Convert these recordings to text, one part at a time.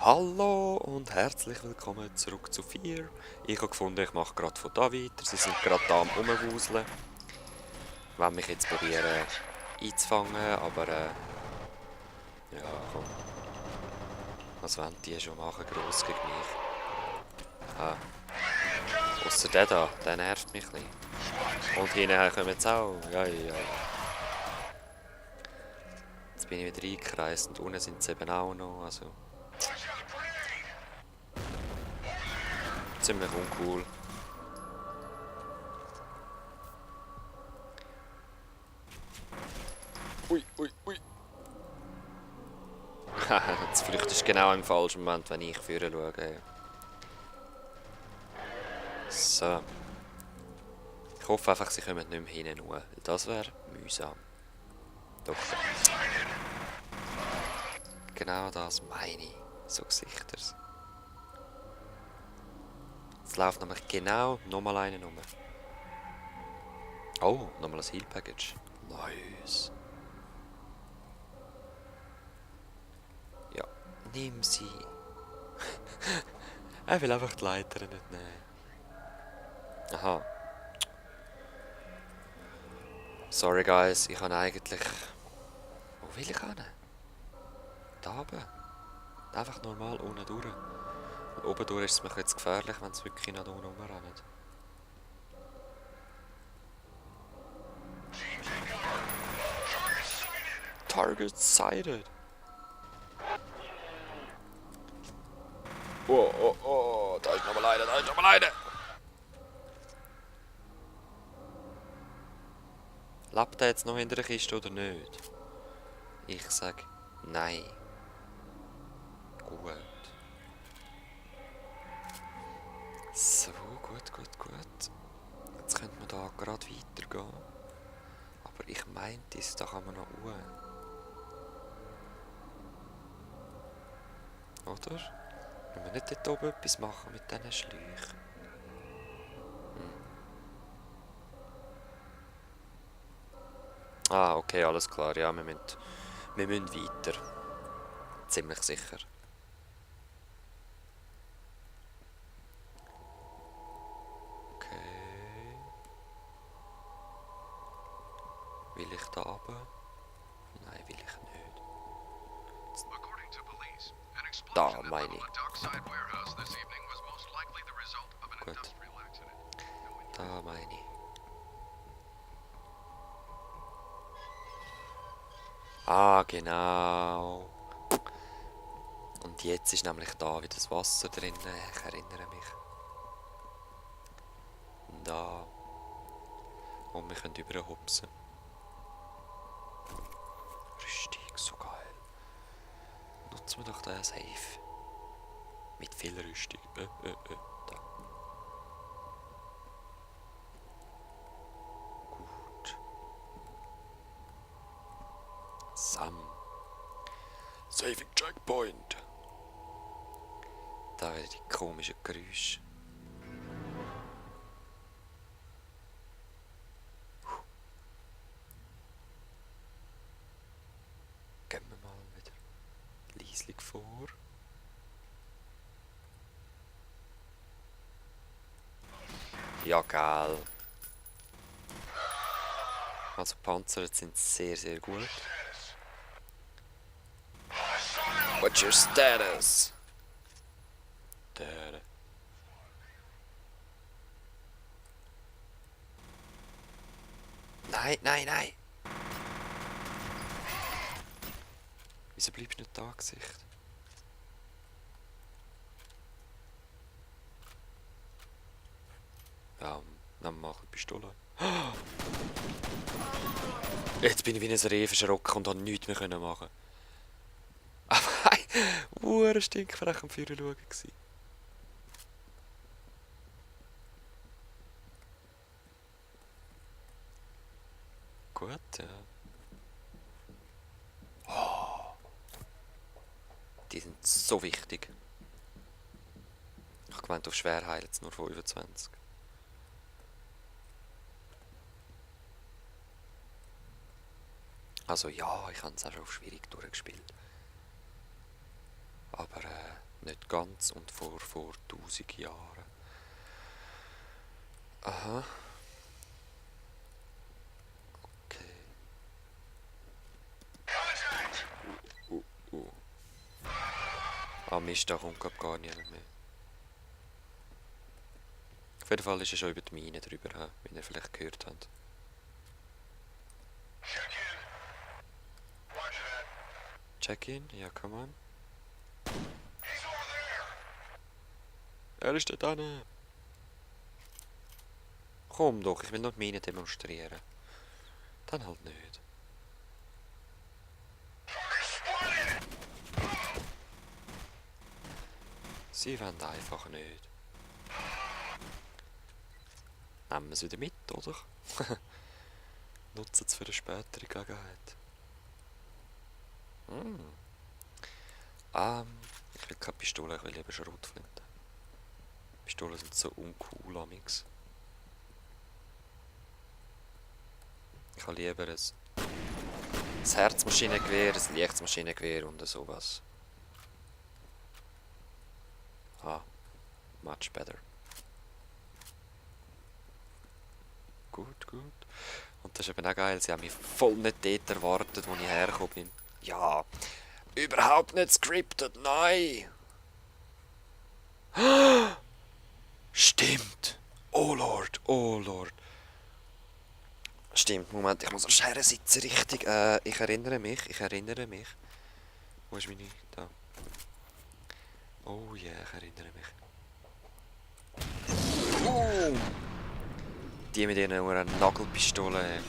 Hallo und herzlich willkommen zurück zu 4. Ich habe gefunden, ich mache gerade von da weiter. Sie sind gerade da am Rumwuseln. Ich will mich jetzt probieren einzufangen, aber ja, komm. Was wollen die schon machen, gross gegen mich? Ah, ausser der da, der nervt mich ein bisschen. Und hinterher kommen jetzt auch. Ja, ja, ja. Jetzt bin ich wieder eingekreist und unten sind sie eben auch noch, also ziemlich uncool. Ui, ui, ui. Jetzt flüchtest du genau im falschen Moment, wenn ich vorher schaue. So. Ich hoffe einfach, sie kommen nicht mehr hinten raus, weil das wäre mühsam. Doch. Genau das meine ich. So Gesichter. Jetzt läuft nämlich genau nochmal einer rum. Oh, nochmal ein Heal Package. Nice. Ja, nimm sie. Er will einfach die Leiter nicht nehmen. Aha. Sorry guys, ich habe eigentlich... Wo will ich hin? Da oben. Einfach normal unten durch. Und oben durch ist es mir jetzt gefährlich, wenn es wirklich nach unten rumrennt. Target sighted. Oh, oh, oh, da ist nochmal einer, da ist nochmal einer. Lebt er jetzt noch in der Kiste oder nicht? Ich sag nein. Gut. So, gut, gut, gut. Jetzt könnte man da gerade weitergehen. Aber ich meinte, da kann man noch hoch. Oder? Wenn wir nicht dort oben etwas machen mit diesen Schläuchen. Ah, okay, alles klar. Ja, wir müssen weiter. Ziemlich sicher. Okay. Will ich da runter? Nein, will ich nicht. Da meine ich. Gut. Da meine ich. Ah, genau. Und jetzt ist nämlich da wieder das Wasser drin. Ich erinnere mich. Da. Und wir können überhupsen. Rüstung, so geil. Nutzen wir doch den Safe. Mit viel Rüstung. Da. Gut. Sam. Saving Checkpoint. Da wieder die komischen Geräusche. Gehen wir mal wieder leislich vor. Ja, geil. Also Panzer sind sehr, sehr gut. What's your status? Der. Nein, nein, nein! Wieso bleibst du nicht da, Gesicht? Ja, dann mach ich Pistole. Jetzt bin ich wie ein Reh verschrocken und konnte nichts mehr machen. Aber hey, stinkfrech am Führer schauen gsi. Gut, ja. Oh, die sind so wichtig. Ich habe gemeint, auf schwer heilen jetzt nur 25. Also ja, ich habe es auch schon auf schwierig durchgespielt. Aber ganz und vor 1000 Jahren. Aha. Okay. Uh. Ah Mist, da kommt glaub gar niemand mehr. Auf jeden Fall ist er schon über die Mine drüber, wie ihr vielleicht gehört habt. Check-in? Ja, come on. Er ist da drin. Komm doch, ich will noch die Mine demonstrieren. Dann halt nicht. Sie wollen einfach nicht. Nehmen wir es wieder mit, oder? Nutzen es für eine spätere Gelegenheit. Ich will keine Pistole, ich will lieber Schrotflinte. Pistolen sind so uncool amix. Ich habe lieber ein Herzmaschinengewehr, ein Lichtmaschinengewehr und sowas. Ah, much better. Gut, gut. Und das ist eben auch geil, sie haben mich voll nicht dort erwartet, wo ich hergekommen bin. Ja, überhaupt nicht scripted, nein! Stimmt! Oh Lord, oh Lord. Stimmt, Moment, ich muss an der Schere sitzen, richtig. Ich erinnere mich. Wo ist meine... Da. Oh ja, yeah, ich erinnere mich. Die mit ihrer Nagelpistole.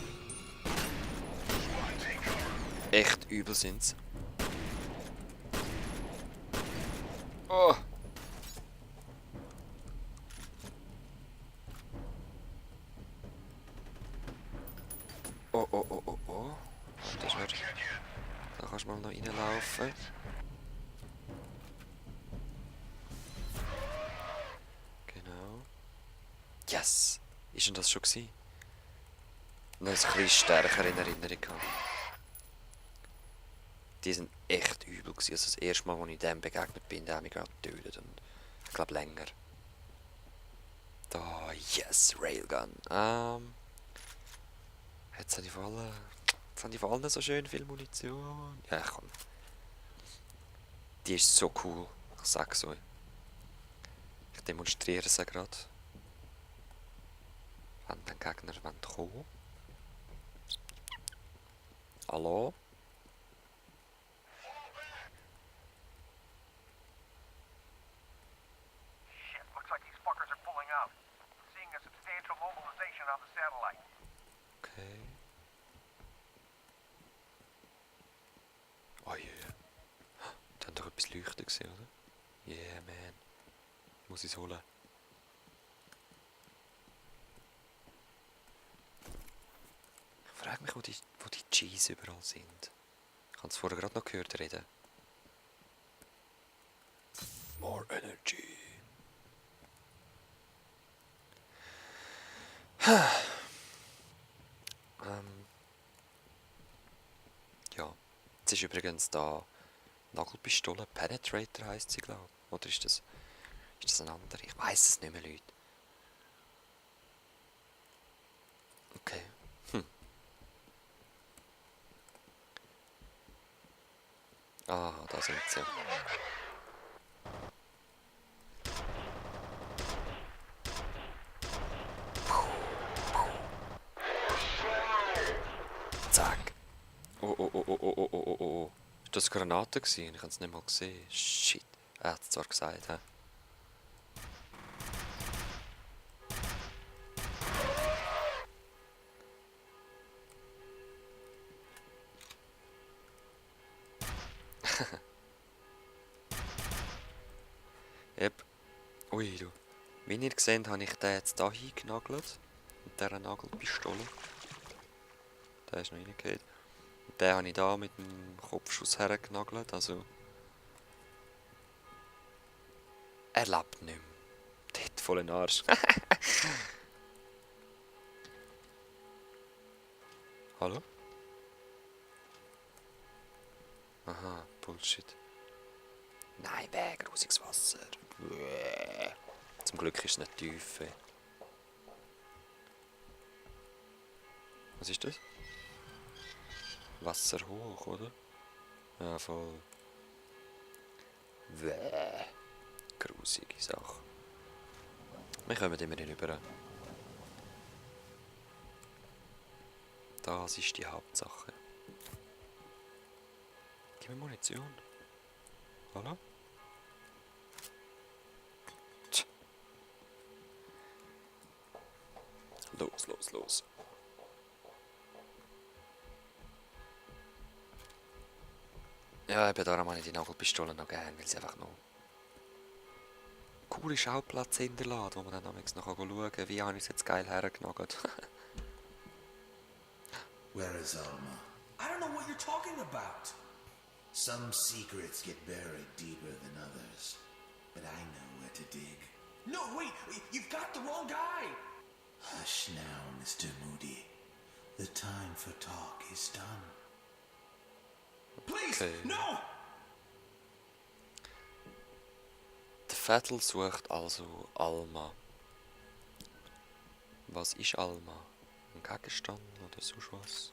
Echt übel sind's. Oh! Oh. Das wird... Da kannst du mal noch reinlaufen. Genau. Yes! Ist denn das schon gewesen? Noch ein bisschen stärker in Erinnerung gehabt. Die sind echt übel gewesen. Also das erste Mal, als ich dem begegnet bin, der hat mich gerade getötet. Und ich glaube länger. Da, yes, Railgun. Jetzt habe ich vor allem so schön viel Munition. Ja, komm. Die ist so cool. Ich sag's euch. Ich demonstriere sie gerade. Wenn der Gegner kommen. Hallo? Okay. Oh yeah. Da haben doch etwas leuchten gesehen, oder? Yeah, man. Muss ich es holen. Ich frage mich, wo die Cheese überall sind. Ich habe es vorher gerade noch gehört reden. More energy. Ja. Jetzt ist übrigens da Nagelpistole. Penetrator heisst sie, glaube ich. Oder ist das ein anderer? Ich weiß es nicht mehr, Leute. Okay. Ah, da sind sie. Zack. Oh. Ist das eine Granate gewesen? Ich habe es nicht mal gesehen. Shit. Er hat es zwar gesagt, hä? Yep. Ui, du. Wie ihr seht, habe ich den jetzt hier hingenagelt. Mit dieser Nagelpistole. Der ist noch reingegangen. Den habe ich da mit dem Kopfschuss hergenagelt. Also. Er lebt nicht mehr. Dort voll in Arsch. Hallo? Aha, Bullshit. Nein, grusiges Wasser. Zum Glück ist es nicht tief. Was ist das? Wasser hoch, oder? Ja, voll. Grusige Sache. Wir kommen immerhin rüber. Das ist die Hauptsache. Gib mir Munition. Hallo? Tch. Los. Ja, eben darum habe ich die Nagelpistole noch gern, weil sie einfach noch coole Schauplätze hinterlässt, wo man dann noch schauen kann, wie habe ich es jetzt geil hergenagelt. Where is Alma? I don't know what you're talking about. Some secrets get buried deeper than others, but I know where to dig. No, wait, you've got the wrong guy. Hush now, Mr. Moody. The time for talk is done. Please, Okay. no! Der Vettel sucht also Alma. Was ist Alma? Ein Gegenstand oder sonst was?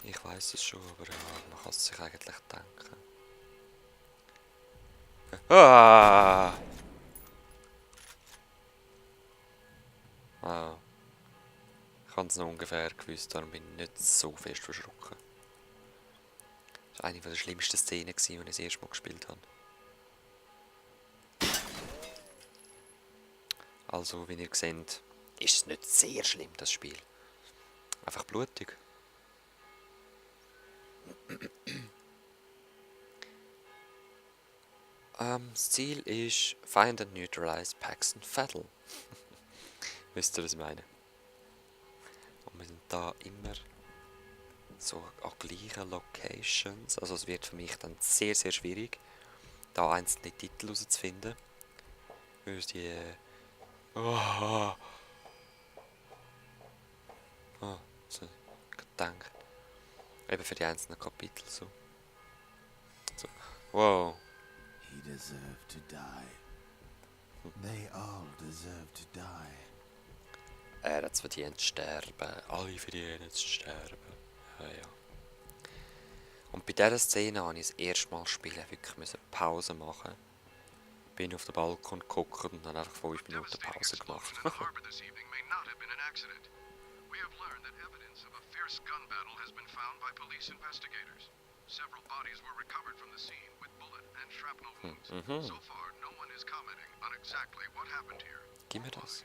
Ich weiß es schon, aber ja, man kann es sich eigentlich denken. Ah! Ah. Ich habe es noch ungefähr gewusst, darum bin ich nicht so fest verschrocken. Das war eine der schlimmsten Szenen, als ich das erste Mal gespielt habe. Also, wie ihr seht, ist es nicht sehr schlimm, das Spiel. Einfach blutig. Das Ziel ist Find and Neutralize Paxton Vettel. Wisst ihr, was ich meine? Und wir sind da immer so an gleichen Locations. Also es wird für mich dann sehr, sehr schwierig, da einzelne Titel herauszufinden. Weil die... so gedacht. Eben für die einzelnen Kapitel so. Wow. He deserved to die. They all deserve to die. Er hat es verdient zu sterben. Alle verdienen zu sterben. Ja. Und bei dieser Szene habe ich das erste Mal spielen wirklich Pause machen. Bin auf den Balkon geguckt und dann einfach 5 Minuten Pause gemacht. Several bodies were recovered from the scene with bullet and shrapnel wounds. So far, no one is commenting on exactly what happened here. Gib mir das.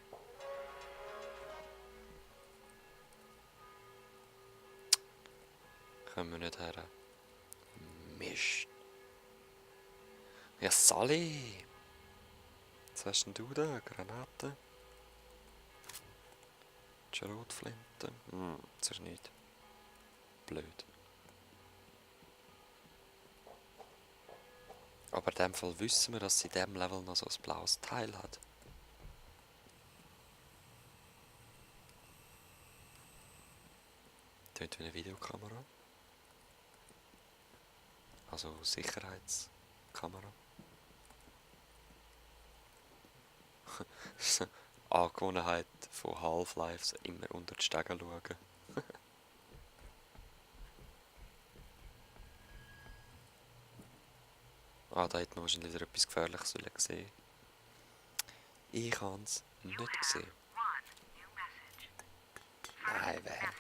Können wir nicht her. Mist. Ja, Sally! Was hast denn du da? Granate? Schrotflinte? Das ist nicht. Blöd. Aber in dem Fall wissen wir, dass sie in diesem Level noch so ein blaues Teil hat. Tönt wie eine Videokamera. Also Sicherheitskamera. Angewohnheit von Half-Life, immer unter die Stege schauen. Da hätte man wahrscheinlich wieder etwas Gefährliches gesehen. Ich habe es nicht gesehen. Nein, wer?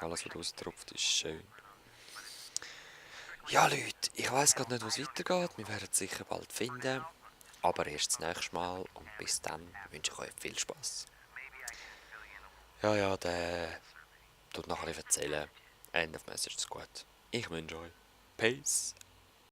Alles, was raustropft, ist schön. Ja, Leute, ich weiss gerade nicht, wo es weitergeht. Wir werden es sicher bald finden. Aber erst das nächste Mal. Und bis dann wünsche ich euch viel Spaß. Ja, der tut nachher erzählen. End of Message ist gut. Ich wünsche euch Peace